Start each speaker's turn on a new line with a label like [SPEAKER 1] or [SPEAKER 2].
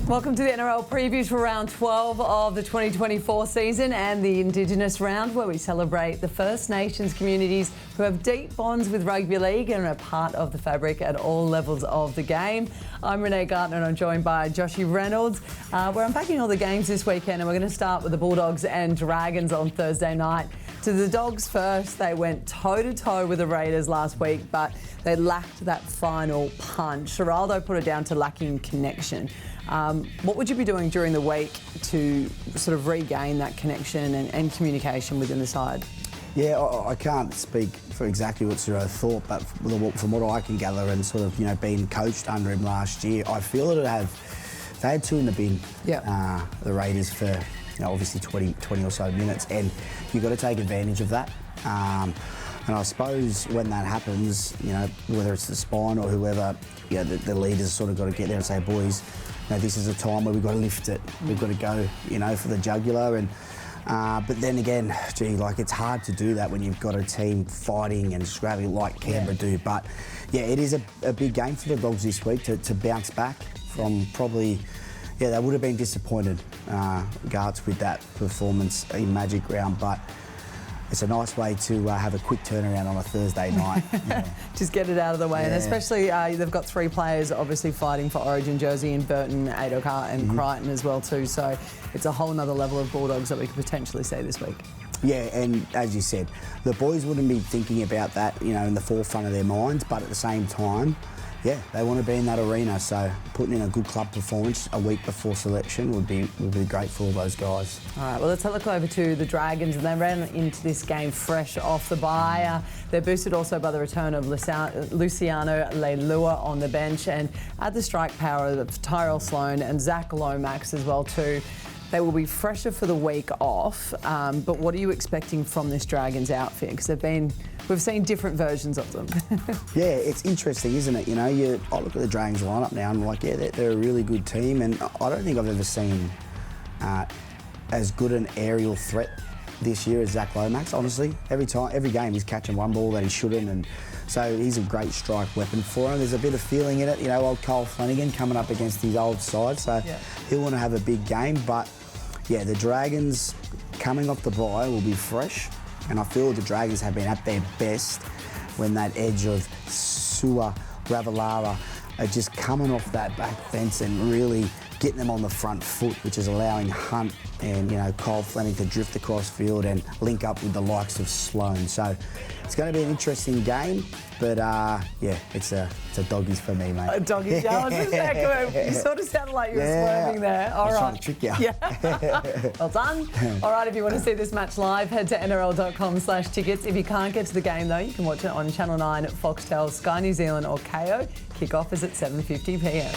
[SPEAKER 1] Welcome to the NRL previews for round 12 of the 2024 season and the Indigenous round, where we celebrate the First Nations communities who have deep bonds with rugby league and are part of the fabric at all levels of the game. I'm Renee Gartner and I'm joined by Joshy Reynolds. We're unpacking all the games this weekend, and we're going to start with the Bulldogs and Dragons on Thursday night. To the Dogs first, they went toe-to-toe with the Raiders last week, but they lacked that final punch. Geraldo put it down to lacking connection. What would you be doing during the week to sort of regain that connection and communication within the side?
[SPEAKER 2] Yeah, I can't speak for exactly what Ciro thought, but from what I can gather and sort of, being coached under him last year, I feel that they had two in the bin, the Raiders, for obviously 20 or so minutes, and you've got to take advantage of that. And I suppose when that happens, whether it's the spine or whoever, the leaders sort of got to get there and say, boys, this is a time where we've got to lift it. We've got to go, for the jugular. And but then again, it's hard to do that when you've got a team fighting and scrapping like Canberra do. But it is a big game for the Dogs this week to bounce back from probably. Yeah, they would have been disappointed, Garts, with that performance in Magic Round, but it's a nice way to have a quick turnaround on a Thursday night.
[SPEAKER 1] Just get it out of the way, and especially they've got three players obviously fighting for Origin jersey in Burton, Adokar and Crichton as well too, so it's a whole nother level of Bulldogs that we could potentially see this week.
[SPEAKER 2] Yeah, and as you said, the boys wouldn't be thinking about that, in the forefront of their minds, but at the same time, they want to be in that arena, so putting in a good club performance a week before selection would be great for all those guys.
[SPEAKER 1] All right, well, let's have a look over to the Dragons, and they ran into this game fresh off the bye. They're boosted also by the return of Luciano Leilua on the bench, and add the strike power of Tyrell Sloan and Zach Lomax as well too. They will be fresher for the week off, but what are you expecting from this Dragons outfit? Because we've seen different versions of them.
[SPEAKER 2] Yeah, it's interesting, isn't it? I look at the Dragons lineup now and I'm like, they're a really good team, and I don't think I've ever seen as good an aerial threat this year as Zach Lomax, honestly. Every game he's catching one ball that he shouldn't, and so he's a great strike weapon for him. There's a bit of feeling in it, old Cole Flanagan coming up against his old side, so he'll want to have a big game, but the Dragons coming off the bye will be fresh, and I feel the Dragons have been at their best when that edge of Sua, Ravalawa are just coming off that back fence and really getting them on the front foot, which is allowing Hunt and Cole Flanagan to drift across field and link up with the likes of Sloan. So it's going to be an interesting game, but it's a doggies for me, mate.
[SPEAKER 1] A doggy challenge, isn't that? You sort of sounded like you were swerving there. All right.
[SPEAKER 2] Trying to trick you.
[SPEAKER 1] Yeah. Well done. All right, if you want to see this match live, head to nrl.com/tickets. If you can't get to the game though, you can watch it on Channel 9 at Foxtel, Sky New Zealand or KO. Kick-off is at 7:50 p.m.